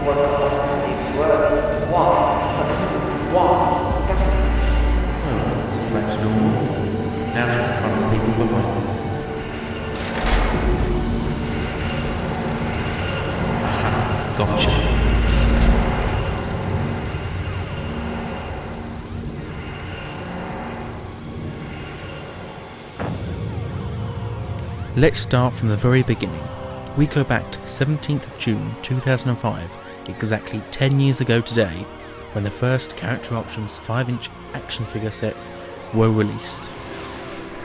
It's back to normal. Now to confront the people behind us. Aha, gotcha. Let's start from the very beginning. We go back to the 17th of June 2005, exactly 10 years ago today, when the first Character Options 5-inch action figure sets were released.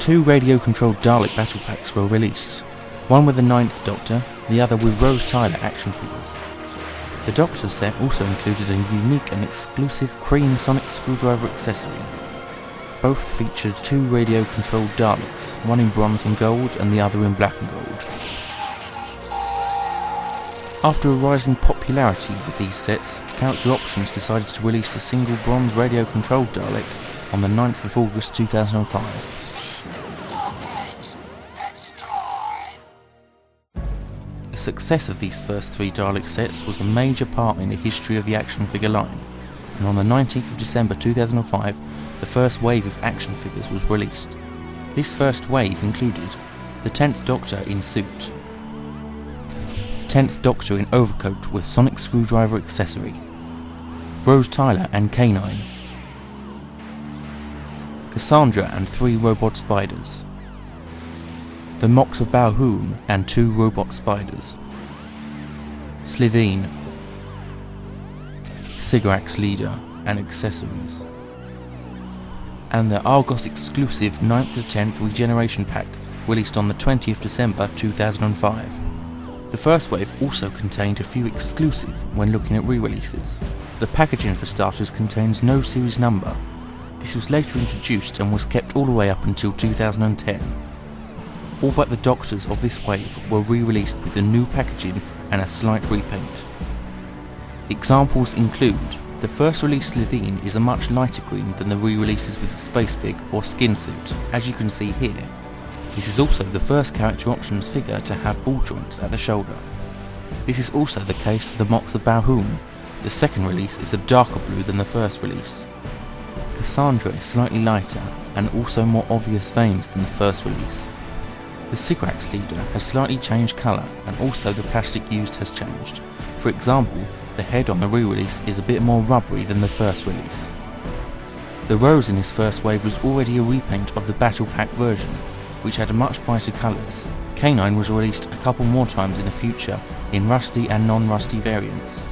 2 radio-controlled Dalek battle packs were released, one with the 9th Doctor, the other with Rose Tyler action figures. The Doctor set also included a unique and exclusive cream sonic screwdriver accessory. Both featured 2 radio-controlled Daleks, one in bronze and gold and the other in black and gold. After a rising popularity with these sets, Character Options decided to release a single bronze radio-controlled Dalek on the 9th of August 2005. The success of these first 3 Dalek sets was a major part in the history of the action figure line, and on the 19th of December 2005, the first wave of action figures was released. This first wave included the 10th Doctor in suit, 10th Doctor in overcoat with sonic screwdriver accessory, Rose Tyler and K9, Cassandra and 3 robot spiders, the Mox of Balhoun and 2 robot spiders, Slitheen, Sycorax leader and accessories, and the Argos exclusive 9th to 10th Regeneration Pack released on the 20th December 2005. The first wave also contained a few exclusive when looking at re-releases. The packaging for starters contains no series number. This was later introduced and was kept all the way up until 2010. All but the Doctors of this wave were re-released with a new packaging and a slight repaint. Examples include the first release Slitheen is a much lighter green than the re-releases with the Space Pig or Skin Suit, as you can see here. This is also the first Character Options figure to have ball joints at the shoulder. This is also the case for the Mox of Balhoun. The second release is a darker blue than the first release. Cassandra is slightly lighter and also more obvious veins than the first release. The Sycorax leader has slightly changed colour and also the plastic used has changed. For example, the head on the re-release is a bit more rubbery than the first release. The Rose in this first wave was already a repaint of the Battle Pack version, which had much brighter colours. K9 was released a couple more times in the future in rusty and non-rusty variants.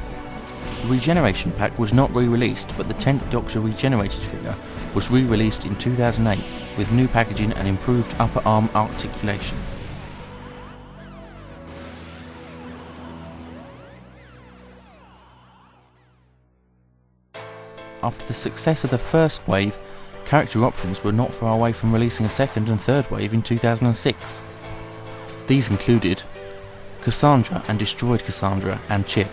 The Regeneration Pack was not re-released, but the 10th Doctor regenerated figure was re-released in 2008 with new packaging and improved upper arm articulation. After the success of the first wave, Character Options were not far away from releasing a second and third wave in 2006. These included Cassandra and Destroyed Cassandra and Chip,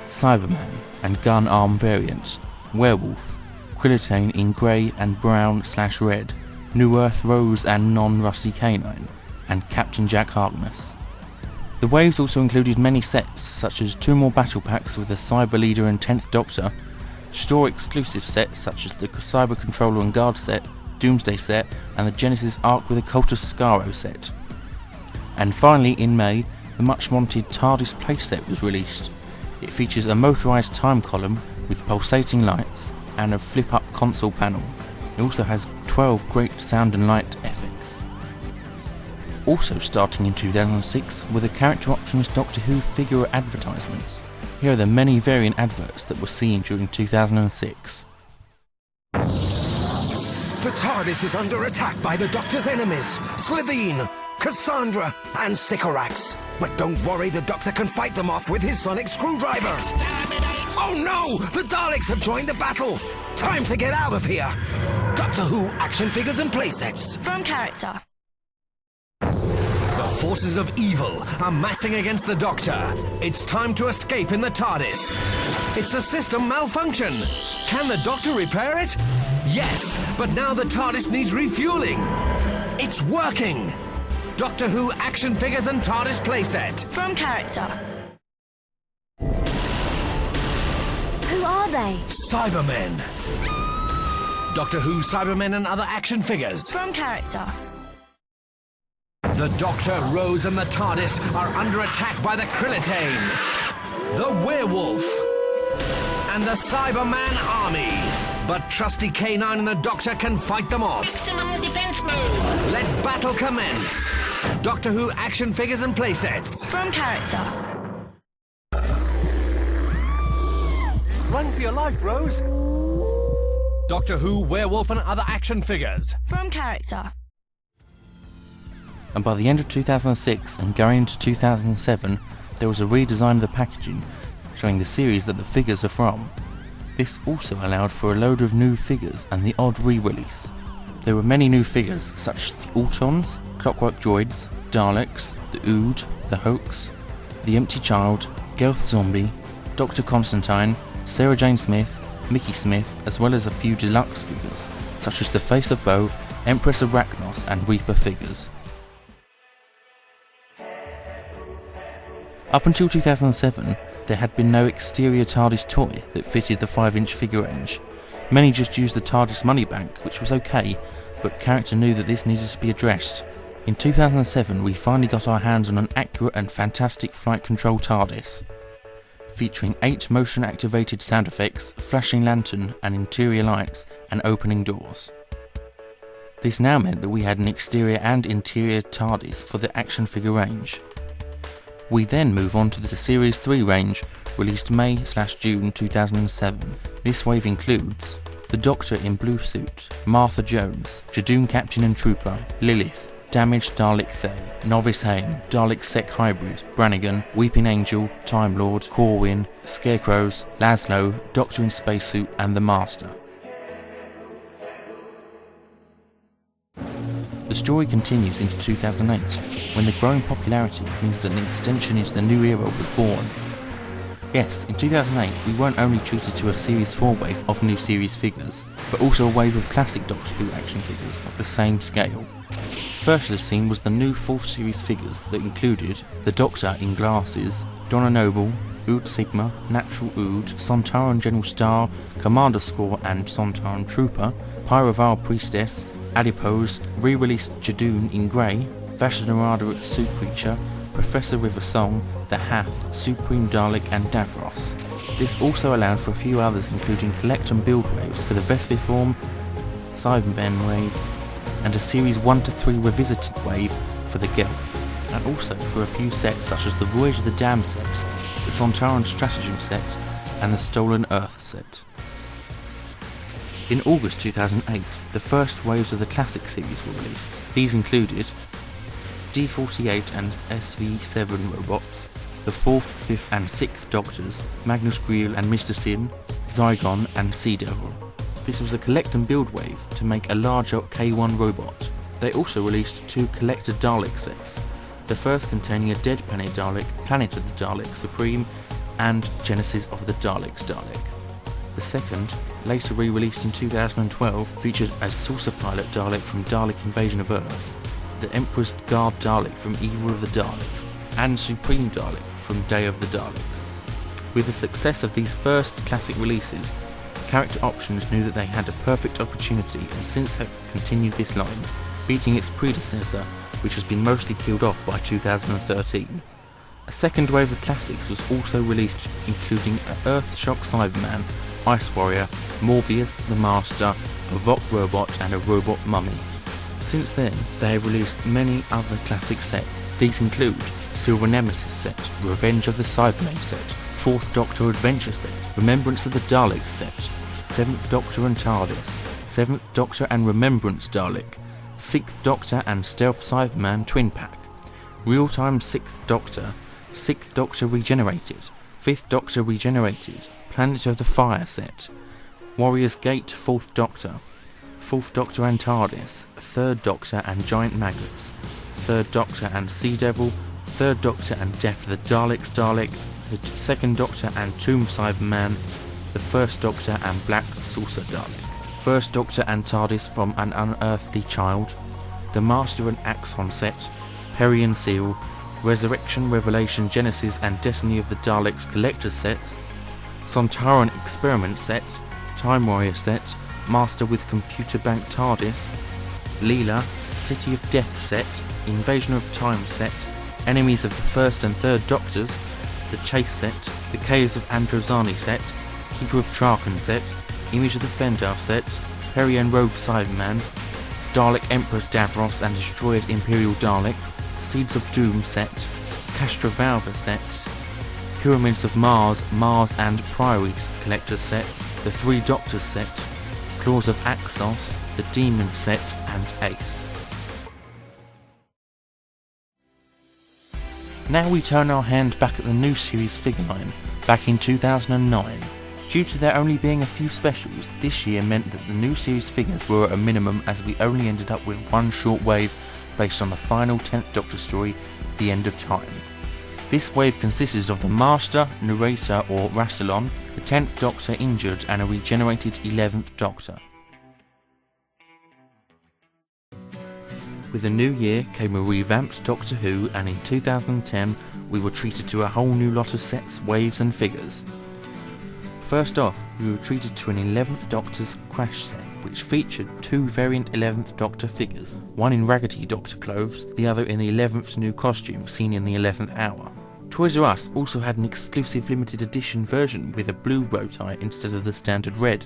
Cyberman and Gun Arm variants, Werewolf, Quilitane in grey and brown/red, New Earth Rose and non-rusty K9, and Captain Jack Harkness. The waves also included many sets, such as 2 more battle packs with the Cyber Leader and 10th Doctor, store exclusive sets such as the Cyber Controller and Guard set, Doomsday set, and the Genesis Arc with a Cultus Skaro set. And finally, in May, the much wanted TARDIS playset was released. It features a motorised time column with pulsating lights and a flip-up console panel. It also has 12 great sound and light effects. Also starting in 2006 were the Character Options Doctor Who figure advertisements. Here are the many variant adverts that were seen during 2006. The TARDIS is under attack by the Doctor's enemies, Slitheen, Cassandra, and Sycorax. But don't worry, the Doctor can fight them off with his sonic screwdriver. Oh no! The Daleks have joined the battle! Time to get out of here! Doctor Who action figures and playsets. From Character. The forces of evil are massing against the Doctor. It's time to escape in the TARDIS. It's a system malfunction. Can the Doctor repair it? Yes, but now the TARDIS needs refueling. It's working! Doctor Who action figures and TARDIS playset. From Character. are they? Cybermen. Doctor Who Cybermen and other action figures. From character. The Doctor, Rose and the TARDIS are under attack by the Krillitane, the Werewolf, and the Cyberman army. But trusty K9 and the Doctor can fight them off. Maximum defense mode. Let battle commence. Doctor Who action figures and playsets. From character. Run for your life, Rose. Doctor Who, Werewolf and other action figures. From character. And by the end of 2006 and going into 2007, there was a redesign of the packaging, showing the series that the figures are from. This also allowed for a load of new figures and the odd re-release. There were many new figures, such as the Autons, Clockwork Droids, Daleks, the Ood, the Hoax, the Empty Child, Gelth Zombie, Dr. Constantine, Sarah Jane Smith, Mickey Smith, as well as a few deluxe figures, such as the Face of Bo, Empress Arachnos and Reaper figures. Up until 2007, there had been no exterior TARDIS toy that fitted the 5-inch figure range. Many just used the TARDIS money bank, which was okay, but character knew that this needed to be addressed. In 2007, we finally got our hands on an accurate and fantastic flight control TARDIS, featuring 8 motion-activated sound effects, flashing lantern and interior lights, and opening doors. This now meant that we had an exterior and interior TARDIS for the action figure range. We then move on to the Series 3 range, released May/June 2007. This wave includes the Doctor in blue suit, Martha Jones, Jadoon Captain and Trooper, Lilith, Damaged Dalek Thay, Novice Haim, Dalek Sec Hybrid, Brannigan, Weeping Angel, Time Lord, Corwin, Scarecrows, Laszlo, Doctor in Spacesuit and the Master. The story continues into 2008, when the growing popularity means that an extension into the new era was born. Yes, in 2008 we weren't only treated to a Series 4 wave of new series figures, but also a wave of classic Doctor Who action figures of the same scale. First to the scene was the new 4th series figures that included the Doctor in glasses, Donna Noble, Ood Sigma, Natural Ood, Sontaran General Star, Commander Score and Sontaran Trooper, Pyrovar Priestess, Adipose, re-released Jadoon in grey, Vashanarada Suit Creature, Professor River Song, The Hath, Supreme Dalek and Davros. This also allowed for a few others including collect and build waves for the Vespiform, Cybermen wave, and a Series 1 to 3 revisited wave for the Gelth, and also for a few sets such as the Voyage of the Dam set, the Sontaran Stratagem set, and the Stolen Earth set. In August 2008, the first waves of the Classic series were released. These included D48 and SV7 robots, the 4th, 5th and 6th Doctors, Magnus Greel and Mr. Sin, Zygon and Sea Devil. This was a collect and build wave to make a larger K1 robot. They also released 2 collector Dalek sets, the first containing a Dead Planet Dalek, Planet of the Daleks Supreme, and Genesis of the Daleks Dalek. The second, later re-released in 2012, featured a Saucer Pilot Dalek from Dalek Invasion of Earth, the Emperor's Guard Dalek from Evil of the Daleks, and Supreme Dalek from Day of the Daleks. With the success of these first classic releases, Character Options knew that they had a perfect opportunity and since have continued this line, beating its predecessor, which has been mostly killed off by 2013. A second wave of classics was also released, including a Earthshock Cyberman, Ice Warrior, Morbius, the Master, a Vought robot and a Robot Mummy. Since then, they have released many other classic sets. These include Silver Nemesis set, Revenge of the Cybermen set, 4th Doctor Adventure set, Remembrance of the Daleks set, 7th Doctor and TARDIS, 7th Doctor and Remembrance Dalek, 6th Doctor and Stealth Cyberman Twin Pack, Real-Time 6th Doctor, 6th Doctor Regenerated, 5th Doctor Regenerated, Planet of the Fire set, Warrior's Gate 4th Doctor, 4th Doctor and TARDIS, 3rd Doctor and Giant Maggots, 3rd Doctor and Sea Devil, 3rd Doctor and Death of the Daleks Dalek, the 2nd Doctor and Tomb Cyberman, the 1st Doctor and Black Saucer Dalek, 1st Doctor and TARDIS from An Unearthly Child, the Master and Axon set, Perry and Seal, Resurrection, Revelation, Genesis and Destiny of the Daleks Collector's sets, Sontaran Experiment Set, Time Warrior Set, Master with Computer Bank TARDIS, Leela City of Death Set, Invasion of Time Set, Enemies of the First and Third Doctors, The Chase Set, The Caves of Androzani Set, Keeper of Traken Set, Image of the Fendar Set, Perry and Rogue Cyberman, Dalek Emperor Davros and Destroyed Imperial Dalek, Seeds of Doom Set, Castrovalva Set, Pyramids of Mars, Mars and Priories Collector Set, The Three Doctors Set, Claws of Axos, The Demon Set and Ace. Now we turn our hand back at the new series figure line, back in 2009. Due to there only being a few specials, this year meant that the new series figures were at a minimum, as we only ended up with one short wave based on the final 10th Doctor story, The End of Time. This wave consisted of the Master, Narrator or Rassilon, the 10th Doctor injured and a regenerated 11th Doctor. With the new year came a revamped Doctor Who, and in 2010 we were treated to a whole new lot of sets, waves and figures. First off, we were treated to an 11th Doctor's Crash set, which featured two variant 11th Doctor figures, one in Raggedy Doctor clothes, the other in the 11th new costume seen in the 11th hour. Toys R Us also had an exclusive limited edition version with a blue bow tie instead of the standard red.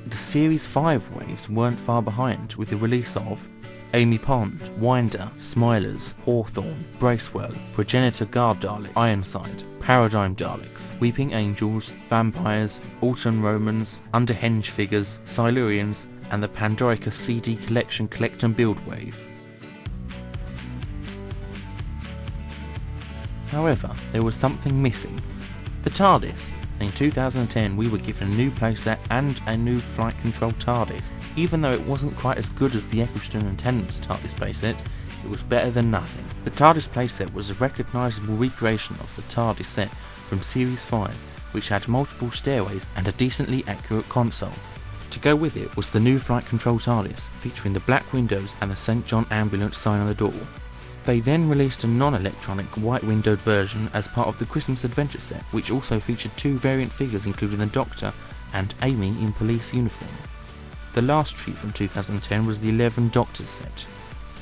The Series 5 waves weren't far behind, with the release of Amy Pond, Winder, Smilers, Hawthorne, Bracewell, Progenitor Guard Dalek, Ironside, Paradigm Daleks, Weeping Angels, Vampires, Alton Romans, Underhenge figures, Silurians, and the Pandorica CD Collection Collect and Build wave. However, there was something missing: the TARDIS. In 2010 we were given a new playset and a new flight control TARDIS. Even though it wasn't quite as good as the Eccleston and Tennant's TARDIS playset, it was better than nothing. The TARDIS playset was a recognisable recreation of the TARDIS set from Series 5, which had multiple stairways and a decently accurate console. To go with it was the new flight control TARDIS, featuring the black windows and the St John Ambulance sign on the door. They then released a non-electronic white windowed version as part of the Christmas Adventure set, which also featured two variant figures including the Doctor and Amy in police uniform. The last treat from 2010 was the 11 Doctors set,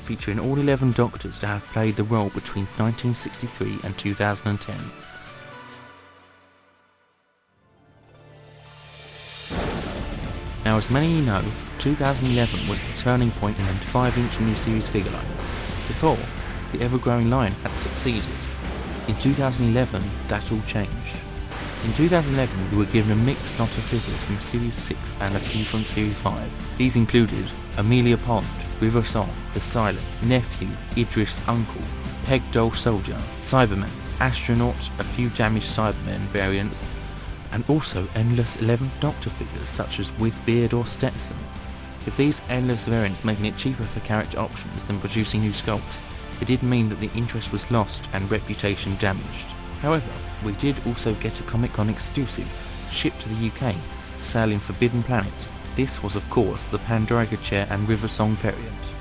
featuring all 11 Doctors to have played the role between 1963 and 2010. Now, as many of you know, 2011 was the turning point in the 5-inch new series figure line. Before, the ever-growing line had succeeded. In 2011, that all changed. In 2011, we were given a mixed lot of figures from Series 6 and a few from Series 5. These included Amelia Pond, River Song, The Silent, Nephew, Idris Uncle, Peg Doll Soldier, Cybermans, Astronaut, a few damaged Cybermen variants, and also endless 11th Doctor figures such as With Beard or Stetson. With these endless variants making it cheaper for character options than producing new sculpts, it did mean that the interest was lost and reputation damaged. However, we did also get a Comic-Con exclusive shipped to the UK, sailing Forbidden Planet. This was of course the Pandorica Chair and River Song variant.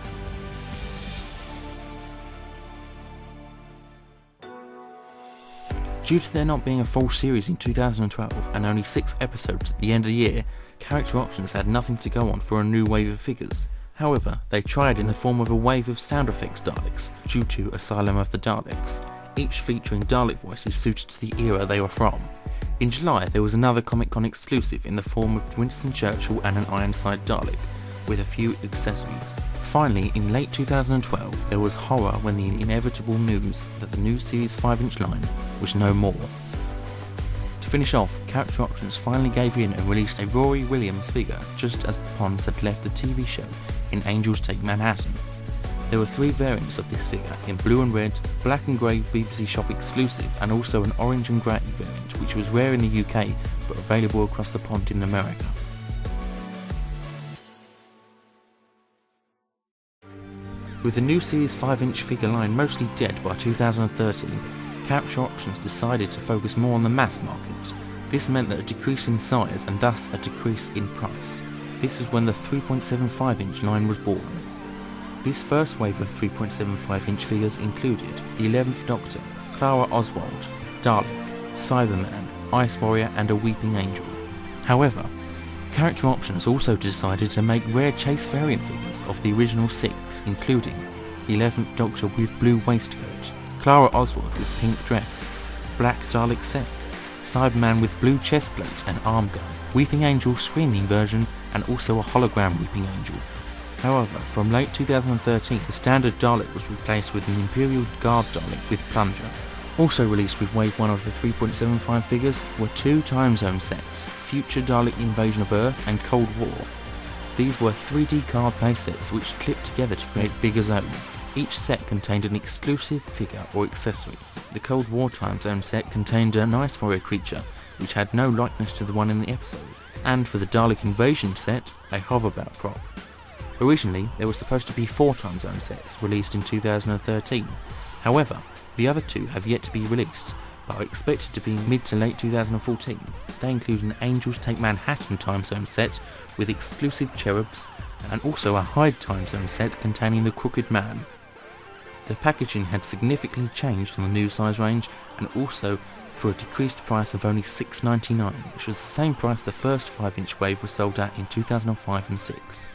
Due to there not being a full series in 2012 and only 6 episodes at the end of the year, character options had nothing to go on for a new wave of figures. However, they tried in the form of a wave of sound effects Daleks due to Asylum of the Daleks, each featuring Dalek voices suited to the era they were from. In July there was another Comic-Con exclusive in the form of Winston Churchill and an Ironside Dalek, with a few accessories. Finally, in late 2012 there was horror when the inevitable news that the new Series 5-inch line was no more. To finish off, Character Options finally gave in and released a Rory Williams figure just as the Ponds had left the TV show in Angels Take Manhattan. There were 3 variants of this figure, in blue and red, black and grey BBC Shop exclusive, and also an orange and grey variant, which was rare in the UK but available across the pond in America. With the new Series 5-inch figure line mostly dead by 2013, Character Options decided to focus more on the mass market. This meant that a decrease in size and thus a decrease in price. This was when the 3.75-inch line was born. This first wave of 3.75-inch figures included the 11th Doctor, Clara Oswald, Dalek, Cyberman, Ice Warrior and a Weeping Angel. However, Character Options also decided to make rare chase variant figures of the original 6, including 11th Doctor with blue waistcoat, Clara Oswald with pink dress, Black Dalek Sec, Cyberman with blue chestplate and arm gun, Weeping Angel screaming version, and also a hologram Weeping Angel. However, from late 2013, the standard Dalek was replaced with an Imperial Guard Dalek with plunger. Also released with Wave 1 of the 3.75 figures were 2 time zone sets, Future Dalek Invasion of Earth and Cold War. These were 3D card base sets which clipped together to create bigger zones. Each set contained an exclusive figure or accessory. The Cold War time zone set contained an Ice Warrior creature which had no likeness to the one in the episode, and for the Dalek Invasion set, a hoverboard prop. Originally, there were supposed to be 4 time zone sets released in 2013. However, the other 2 have yet to be released, but are expected to be mid to late 2014. They include an Angels Take Manhattan time zone set with exclusive cherubs, and also a Hyde time zone set containing the Crooked Man. The packaging had significantly changed on the new size range, and also for a decreased price of only $6.99, which was the same price the first 5-inch wave was sold at in 2005 and 6.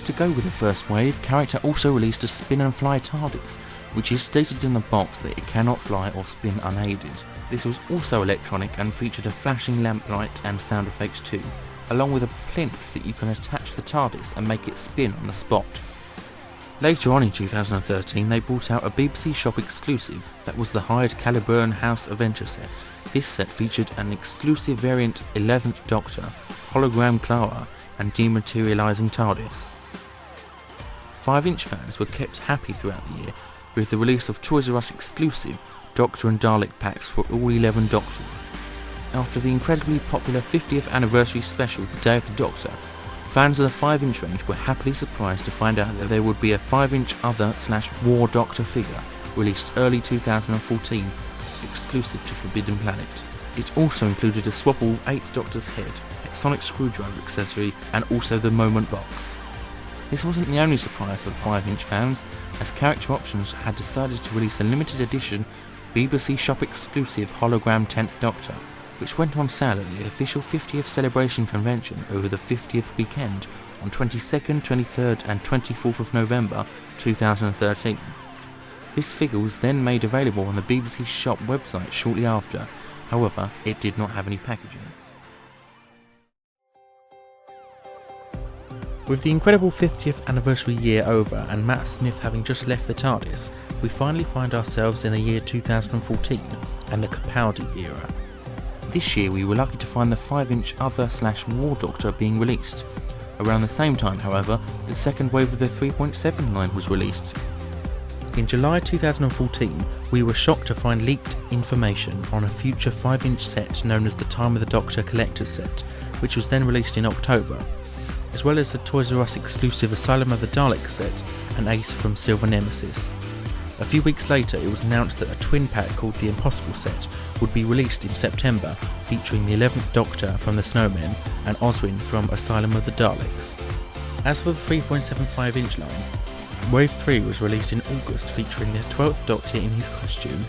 To go with the first wave, Character also released a Spin and Fly TARDIS, which is stated in the box that it cannot fly or spin unaided. This was also electronic and featured a flashing lamplight and sound effects too, along with a plinth that you can attach the TARDIS and make it spin on the spot. Later on in 2013, they brought out a BBC Shop exclusive that was the Hyde Caliburn House Adventure set. This set featured an exclusive variant 11th Doctor, hologram Clara, and dematerializing TARDIS. 5-inch fans were kept happy throughout the year with the release of Toys R Us exclusive Doctor and Dalek packs for all 11 Doctors. After the incredibly popular 50th anniversary special The Day of the Doctor, fans of the 5-inch range were happily surprised to find out that there would be a 5-inch Other/War Doctor figure released early 2014, exclusive to Forbidden Planet. It also included a swappable 8th Doctor's head, a sonic screwdriver accessory, and also the Moment box. This wasn't the only surprise for the 5-inch fans, as Character Options had decided to release a limited edition BBC Shop exclusive hologram 10th Doctor, which went on sale at the official 50th celebration convention over the 50th weekend on 22nd, 23rd and 24th of November 2013. This figure was then made available on the BBC Shop website shortly after, however it did not have any packaging. With the incredible 50th anniversary year over and Matt Smith having just left the TARDIS, we finally find ourselves in the year 2014 and the Capaldi era. This year we were lucky to find the 5-inch Other/War Doctor being released. Around the same time, however, the second wave of the 3.7 line was released. In July 2014, we were shocked to find leaked information on a future 5-inch set known as the Time of the Doctor Collector's Set, which was then released in October, as well as the Toys R Us exclusive Asylum of the Daleks set and Ace from Silver Nemesis. A few weeks later, it was announced that a twin pack called the Impossible set would be released in September, featuring the 11th Doctor from The Snowmen and Oswin from Asylum of the Daleks. As for the 3.75-inch line, Wave 3 was released in August, featuring the 12th Doctor in his costume,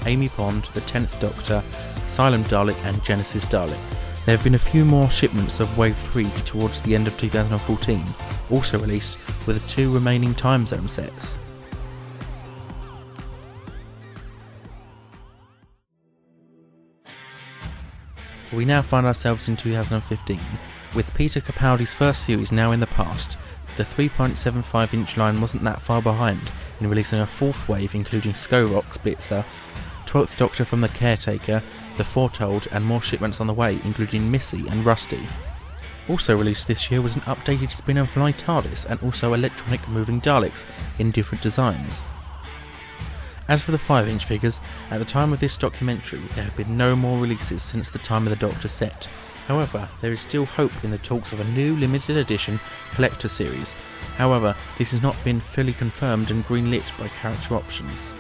Amy Pond, the 10th Doctor, Asylum Dalek and Genesis Dalek. There have been a few more shipments of Wave 3 towards the end of 2014, also released with the 2 remaining time zone sets. We now find ourselves in 2015, with Peter Capaldi's first series now in the past. The 3.75-inch line wasn't that far behind in releasing a 4th wave including Skyrock Blitzer, 12th Doctor from The Caretaker, The Foretold and more shipments on the way including Missy and Rusty. Also released this year was an updated Spin and Fly TARDIS and also electronic moving Daleks in different designs. As for the 5-inch figures, at the time of this documentary there have been no more releases since the Time of the Doctor set. However, there is still hope in the talks of a new limited edition collector series. However, this has not been fully confirmed and greenlit by Character Options.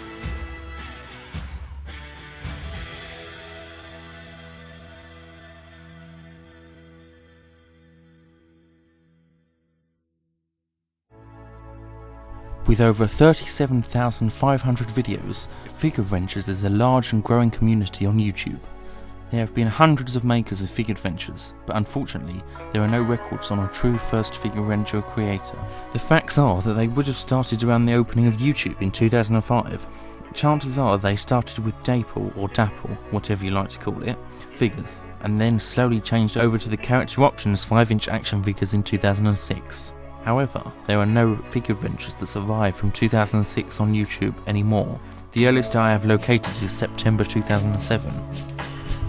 With over 37,500 videos, Figure Ventures is a large and growing community on YouTube. There have been hundreds of makers of Figuradventures, but unfortunately there are no records on a true first Figuradventure creator. The facts are that they would have started around the opening of YouTube in 2005. Chances are they started with Dapple or Dapple, whatever you like to call it, figures, and then slowly changed over to the Character Options 5-inch action figures in 2006. However, there are no Figuradventures that survive from 2006 on YouTube anymore. The earliest I have located is September 2007.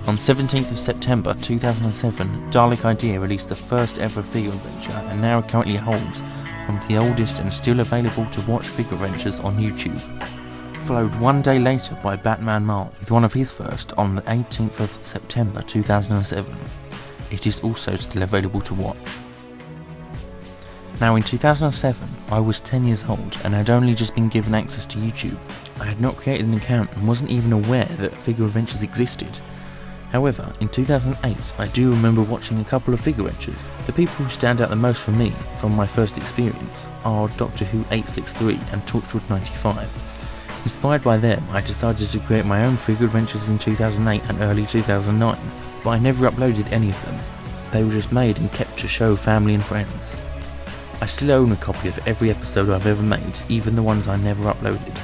On 17th of September 2007, Dalek Idea released the first ever Figuradventure and now currently holds one of the oldest and still available to watch Figuradventures on YouTube. Followed one day later by Batman March with one of his first on the 18th of September 2007. It is also still available to watch. Now in 2007, I was 10 years old and had only just been given access to YouTube. I had not created an account and wasn't even aware that Figuradventures existed. However, in 2008, I do remember watching a couple of Figuradventures. The people who stand out the most for me from my first experience are Doctor Who 863 and Torchwood 95. Inspired by them, I decided to create my own Figuradventures in 2008 and early 2009, but I never uploaded any of them. They were just made and kept to show family and friends. I still own a copy of every episode I've ever made, even the ones I never uploaded.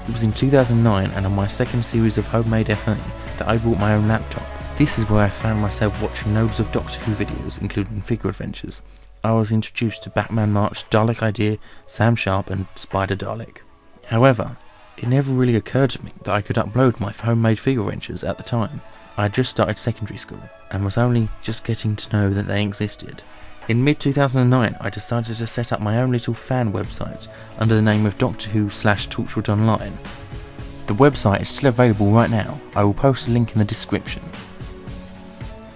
It was in 2009 and on my second series of Homemade FA that I bought my own laptop. This is where I found myself watching loads of Doctor Who videos, including Figuradventures. I was introduced to Batman March, Dalek Idea, Sam Sharp and Spider Dalek. However, it never really occurred to me that I could upload my homemade Figuradventures at the time. I had just started secondary school and was only just getting to know that they existed. In mid-2009 I decided to set up my own little fan website under the name of Doctor Who/Torchwood Online. The website is still available right now. I will post a link in the description.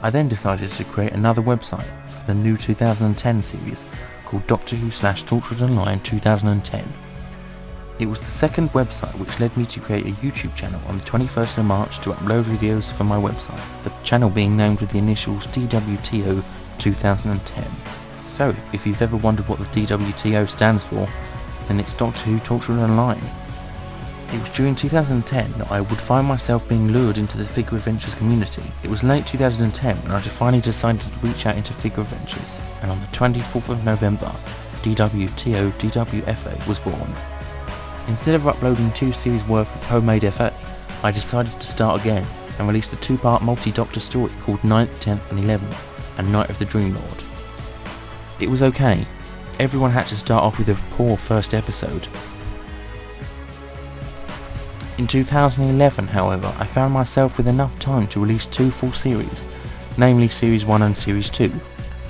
I then decided to create another website for the new 2010 series called Doctor Who/Torchwood Online 2010. It was the second website which led me to create a YouTube channel on the 21st of March to upload videos for my website, the channel being named with the initials DWTO 2010. So, if you've ever wondered what the DWTO stands for, then it's Doctor Who Torchwood Online. It was during 2010 that I would find myself being lured into the Figuradventures community. It was late 2010 when I finally decided to reach out into Figuradventures, and on the 24th of November, DWTO DWFA was born. Instead of uploading 2 series worth of Homemade FA, I decided to start again and released a 2-part multi-Doctor story called 9th, 10th and 11th, and Night of the Dream Lord. It was okay. Everyone had to start off with a poor first episode. In 2011, however, I found myself with enough time to release 2 full series, namely Series 1 and Series 2.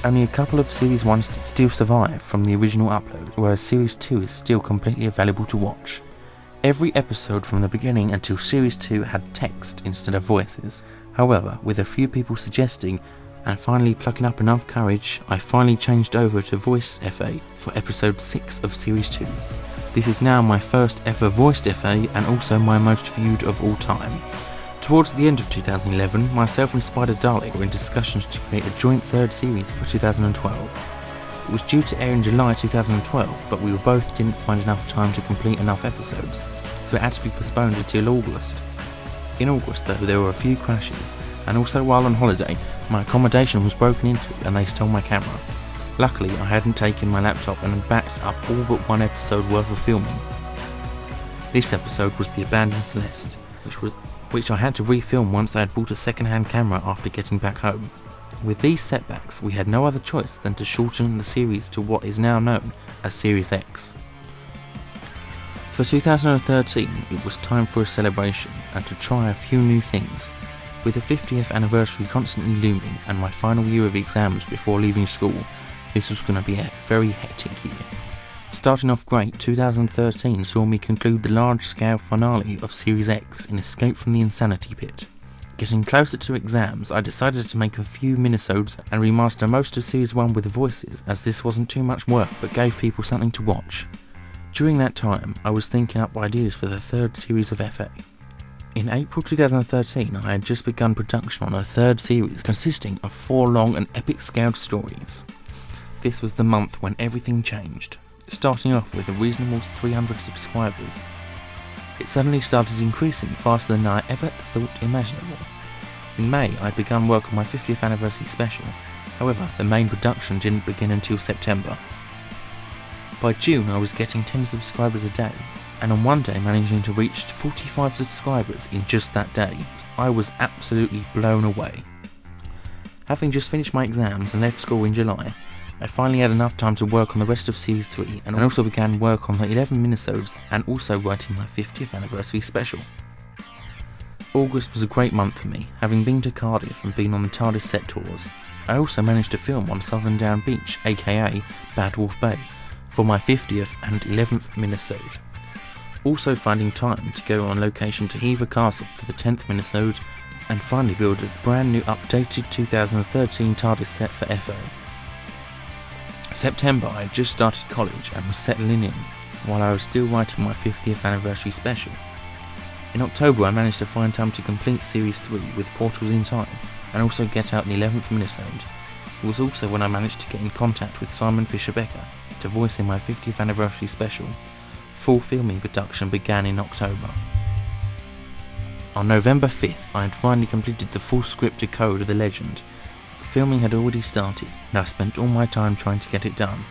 Only a couple of Series 1s still survive from the original upload, whereas Series 2 is still completely available to watch. Every episode from the beginning until Series 2 had text instead of voices. However, with a few people suggesting and finally plucking up enough courage, I finally changed over to voice FA for episode 6 of Series 2. This is now my first ever voiced FA and also my most viewed of all time. Towards the end of 2011, myself and Spider Dalek were in discussions to create a joint third series for 2012. It was due to air in July 2012, but we both didn't find enough time to complete enough episodes, so it had to be postponed until August. In August though, there were a few crashes, and also while on holiday, my accommodation was broken into and they stole my camera. Luckily, I hadn't taken my laptop and had backed up all but 1 episode worth of filming. This episode was The Abandoned Celeste, which I had to refilm once I had bought a second-hand camera after getting back home. With these setbacks, we had no other choice than to shorten the series to what is now known as Series X. For 2013, it was time for a celebration and to try a few new things. With the 50th anniversary constantly looming and my final year of exams before leaving school, this was going to be a very hectic year. Starting off great, 2013 saw me conclude the large-scale finale of Series X in Escape from the Insanity Pit. Getting closer to exams, I decided to make a few minisodes and remaster most of Series 1 with the voices, as this wasn't too much work but gave people something to watch. During that time, I was thinking up ideas for the third series of FA. In April 2013, I had just begun production on a third series consisting of 4 long and epic-scaled stories. This was the month when everything changed. Starting off with a reasonable 300 subscribers, it suddenly started increasing faster than I ever thought imaginable. In May, I'd begun work on my 50th anniversary special. However, the main production didn't begin until September. By June, I was getting 10 subscribers a day, and on one day managing to reach 45 subscribers in just that day. I was absolutely blown away. Having just finished my exams and left school in July, I finally had enough time to work on the rest of Series 3 and also began work on the 11 minisodes and also writing my 50th anniversary special. August was a great month for me, having been to Cardiff and been on the TARDIS set tours. I also managed to film on Southern Down Beach, aka Bad Wolf Bay, for my 50th and 11th minisode. Also finding time to go on location to Hever Castle for the 10th minisode, and finally build a brand new updated 2013 TARDIS set for FO. September, I had just started college and was settling in, while I was still writing my 50th anniversary special. In October, I managed to find time to complete Series 3 with Portals in Time, and also get out the 11th minisode. It was also when I managed to get in contact with Simon Fisher-Becker to voice in my 50th anniversary special. Full filming production began in October. On November 5th, I had finally completed the full scripted code of The Legend. Filming had already started, and I spent all my time trying to get it done.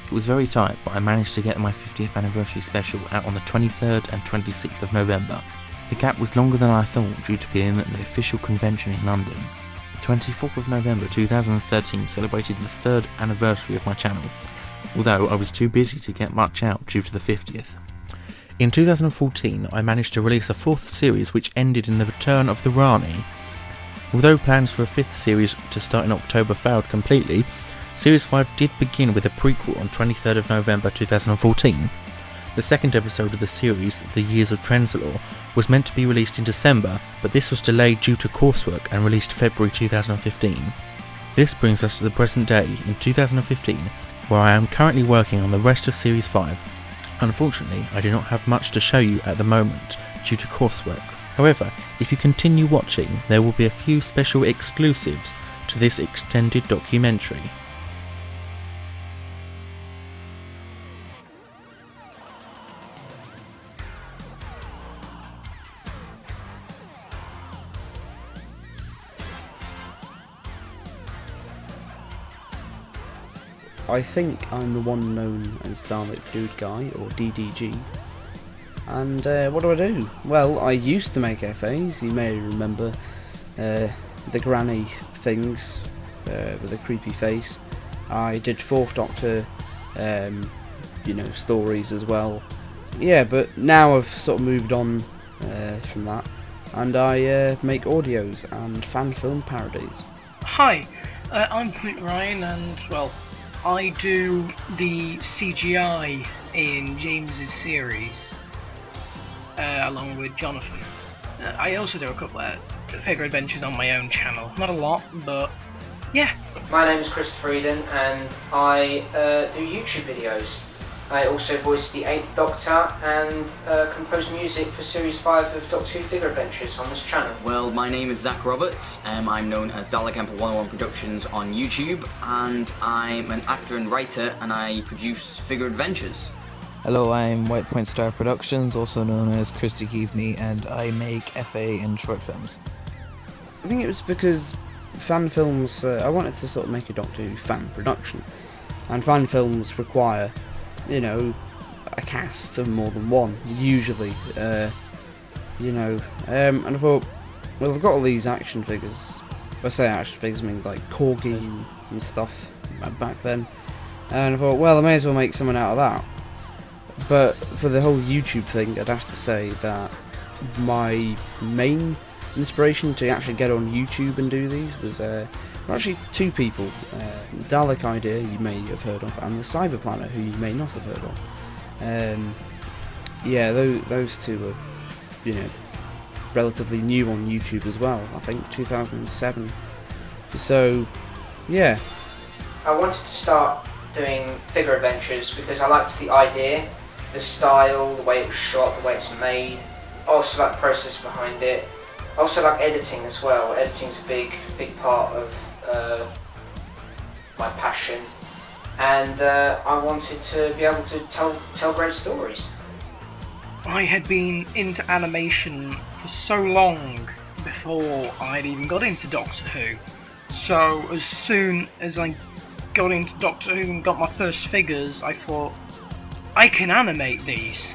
It was very tight, but I managed to get my 50th anniversary special out on the 23rd and 26th of November. The gap was longer than I thought due to being at the official convention in London. The 24th of November 2013 celebrated the 3rd anniversary of my channel, although I was too busy to get much out due to the 50th. In 2014, I managed to release a 4th series which ended in the return of the Rani. Although plans for a 5th series to start in October failed completely, Series 5 did begin with a prequel on 23rd of November 2014. The second episode of the series, The Years of Trenzalore, was meant to be released in December, but this was delayed due to coursework and released February 2015. This brings us to the present day in 2015, where I am currently working on the rest of Series 5. Unfortunately, I do not have much to show you at the moment due to coursework. However, if you continue watching, there will be a few special exclusives to this extended documentary. I think I'm the one known as Dalek Dude Guy, or DDG. And what do? Well, I used to make FAs. You may remember the granny things with a creepy face. I did 4th Doctor, stories as well. Yeah, but now I've sort of moved on from that, and I make audios and fan film parodies. Hi, I'm Clint Ryan, and well, I do the CGI in James's series, along with Jonathan. I also do a couple of figure adventures on my own channel. Not a lot, but yeah. My name is Christopher Eden, and I do YouTube videos. I also voice the 8th Doctor and compose music for Series 5 of Doctor Who figure adventures on this channel. Well, my name is Zach Roberts. I'm known as Dalek Emperor 101 Productions on YouTube, and I'm an actor and writer, and I produce figure adventures. Hello, I'm White Point Star Productions, also known as Christy Keaveney, and I make FA in short films. I think it was because fan films, I wanted to sort of make a Doctor Who fan production, and fan films require, a cast of more than one, usually, and I thought, well, I've got all these action figures. When I say action figures, I mean like Corgi and stuff back then, and I thought, well, I may as well make something out of that. But for the whole YouTube thing, I'd have to say that my main inspiration to actually get on YouTube and do these was actually two people. Dalek Idea, you may have heard of, and the Cyber Planner, who you may not have heard of. Those two were, relatively new on YouTube as well. I think 2007. So, yeah. I wanted to start doing figure adventures because I liked the idea, the style, the way it was shot, the way it's made. I also like the process behind it. I also like editing as well. Editing's a big part of my passion, and I wanted to be able to tell great stories. I had been into animation for so long before I'd even got into Doctor Who. So as soon as I got into Doctor Who and got my first figures, I thought, I can animate these.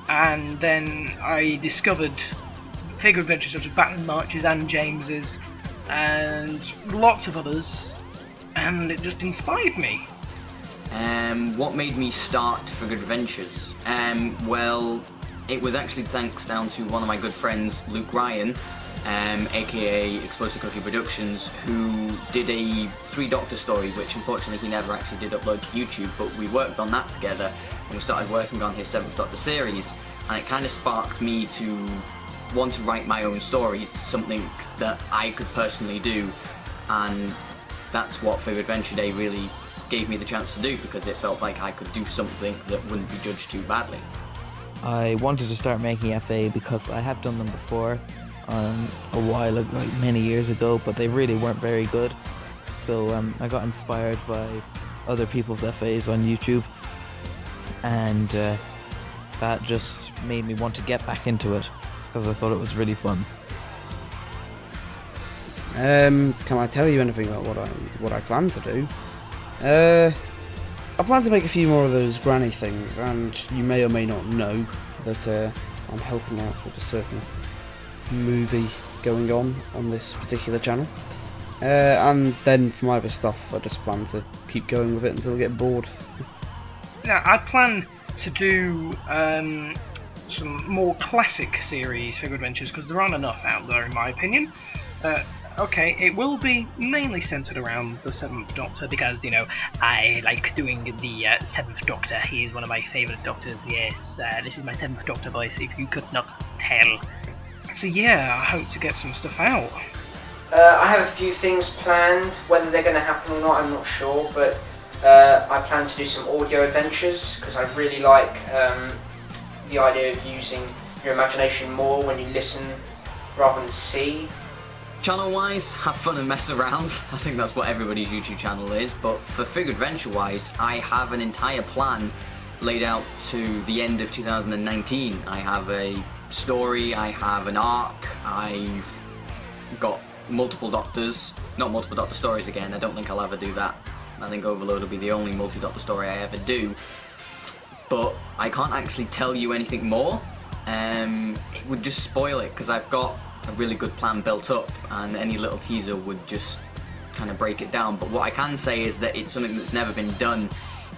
And then I discovered figure adventures such as Batman Marches and James's and lots of others, and it just inspired me. What made me start Figure Adventures? Well, it was actually thanks down to one of my good friends, Luke Ryan, aka Explosive Cookie Productions, who did a 3 Doctor story, which unfortunately he never actually did upload to YouTube, but we worked on that together, and we started working on his 7th Doctor series, and it kind of sparked me to want to write my own stories, something that I could personally do, and that's what Figure Adventure Day really gave me the chance to do, because it felt like I could do something that wouldn't be judged too badly. I wanted to start making FA because I have done them before, a while ago, like many years ago, but they really weren't very good. So I got inspired by other people's FAs on YouTube, and that just made me want to get back into it because I thought it was really fun. Can I tell you anything about what I plan to do? I plan to make a few more of those granny things, and you may or may not know that I'm helping out with a certain movie going on this particular channel. And then for my other stuff, I just plan to keep going with it until I get bored. Now, I plan to do some more classic series figure adventures, because there aren't enough out there in my opinion. Okay, it will be mainly centered around the 7th Doctor, because, you know, I like doing the 7th Doctor. He is one of my favourite Doctors, yes. This is my 7th Doctor voice, if you could not tell. So yeah, I hope to get some stuff out. I have a few things planned. Whether they're going to happen or not, I'm not sure, but I plan to do some audio adventures, because I really like the idea of using your imagination more when you listen rather than see. Channel-wise, have fun and mess around. I think that's what everybody's YouTube channel is, but for Figure Adventure-wise, I have an entire plan laid out to the end of 2019. I have a story, I have an arc, I've got multiple Doctors, not multiple Doctor stories again, I don't think I'll ever do that. I think Overload will be the only multi-Doctor story I ever do, but I can't actually tell you anything more. It would just spoil it, because I've got a really good plan built up, and any little teaser would just kind of break it down. But what I can say is that it's something that's never been done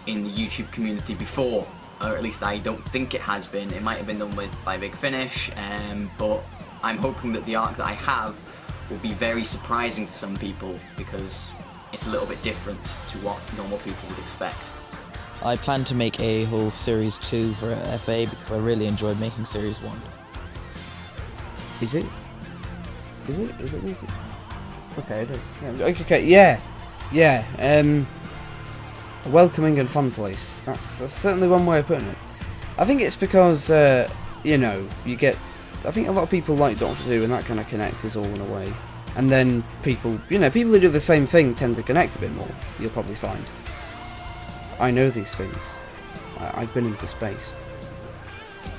in the YouTube community before, or at least I don't think it has been. It might have been done by Big Finish, but I'm hoping that the arc that I have will be very surprising to some people, because it's a little bit different to what normal people would expect. I plan to make a whole Series 2 for FA because I really enjoyed making Series 1. Is it? Is it? Okay, I don't. Okay, yeah. A welcoming and fun place. That's certainly one way of putting it. I think it's because you know, you get. I think a lot of people like Doctor Who, and that kind of connects us all in a way. And then people who do the same thing tend to connect a bit more. You'll probably find. I know these things. I've been into space.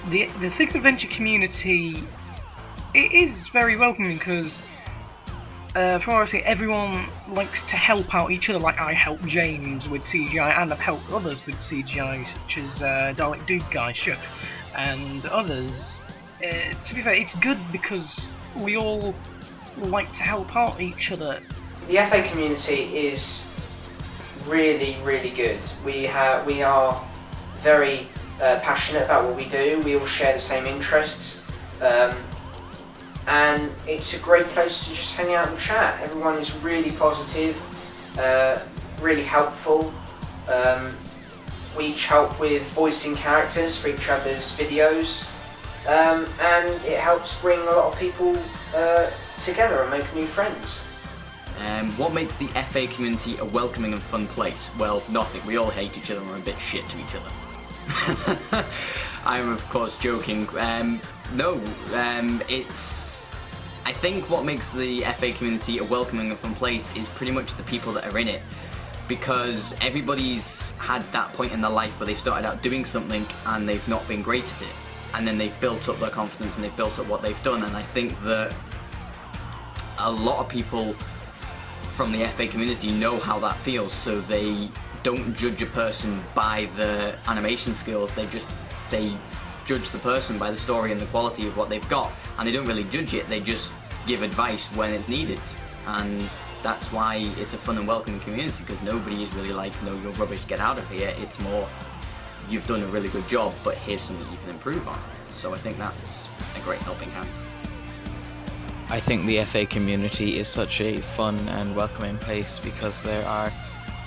The Figure Adventure community, it is very welcoming, because from what I say, everyone likes to help out each other. Like, I helped James with CGI, and I've helped others with CGI, such as Dalek Dude Guy, Shook, and others. To be fair, it's good because we all like to help out each other. The FA community is really, really good. We are very passionate about what we do. We all share the same interests. And it's a great place to just hang out and chat. Everyone is really positive, really helpful. We each help with voicing characters for each other's videos, and it helps bring a lot of people together and make new friends. What makes the FA community a welcoming and fun place? Well, nothing. We all hate each other and we're a bit shit to each other. I'm of course joking. I think what makes the FA community a welcoming and fun place is pretty much the people that are in it, because everybody's had that point in their life where they've started out doing something and they've not been great at it, and then they've built up their confidence and they've built up what they've done, and I think that a lot of people from the FA community know how that feels, so they don't judge a person by the animation skills. They judge the person by the story and the quality of what they've got, and they don't really judge it, they just give advice when it's needed. And that's why it's a fun and welcoming community, because nobody is really like, no, you're rubbish, get out of here. It's more, you've done a really good job, but here's something you can improve on. So I think that's a great helping hand. I think the FA community is such a fun and welcoming place because there are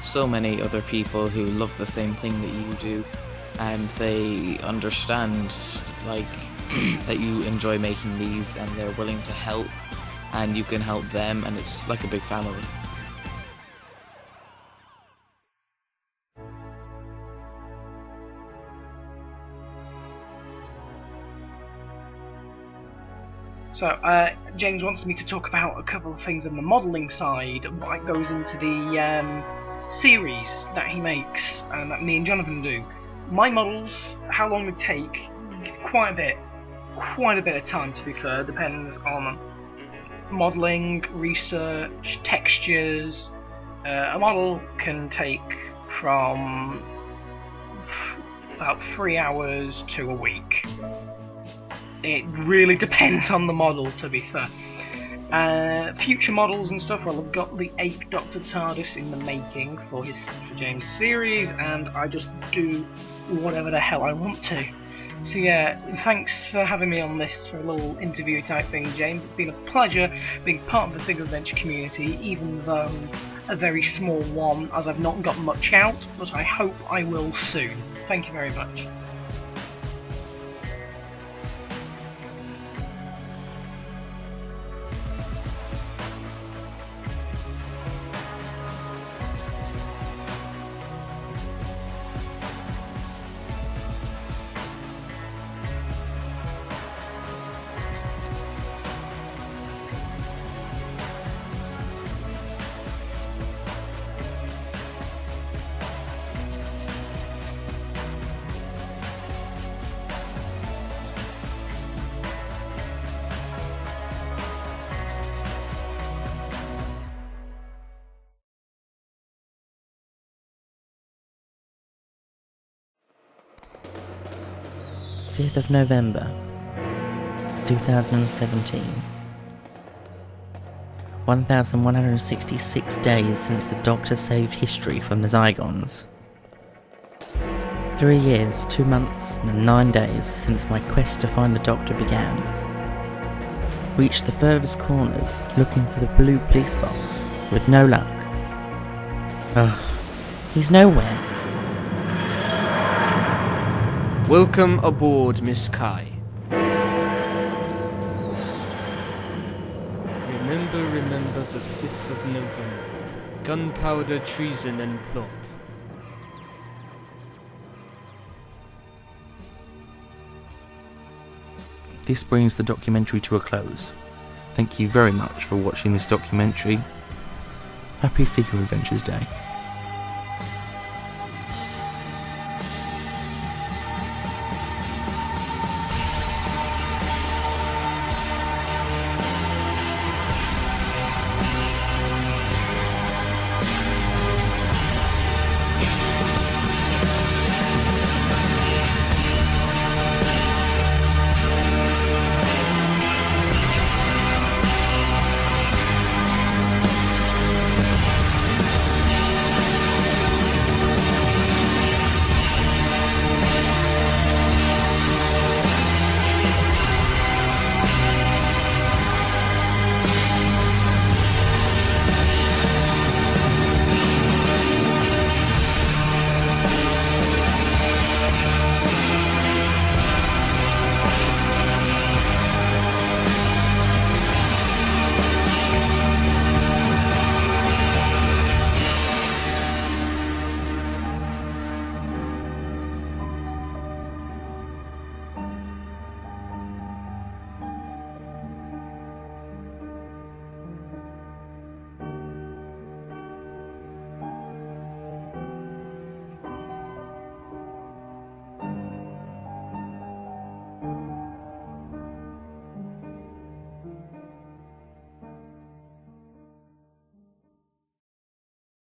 so many other people who love the same thing that you do, and they understand like that you enjoy making these, and they're willing to help, and you can help them, and it's like a big family. So, James wants me to talk about a couple of things on the modelling side, what goes into the series that he makes, and that me and Jonathan do. My models, how long they take, quite a bit of time, to be fair. Depends on modelling, research, textures. A model can take from about 3 hours to a week. It really depends on the model, to be fair. Future models and stuff, well, I've got the 8th Doctor TARDIS in the making for James' series, and I just do whatever the hell I want to. So yeah, thanks for having me on this for a little interview type thing, James. It's been a pleasure being part of the Figure Adventure community, even though a very small one, as I've not got much out, but I hope I will soon. Thank you very much. November 2017. 1166 days since the Doctor saved history from the Zygons. 3 years, 2 months, and 9 days since my quest to find the Doctor began. Reached the furthest corners, looking for the blue police box, with no luck. He's nowhere. Welcome aboard, Miss Kai. Remember the 5th of November. Gunpowder, treason, and plot. This brings the documentary to a close. Thank you very much for watching this documentary. Happy Figure Adventures Day.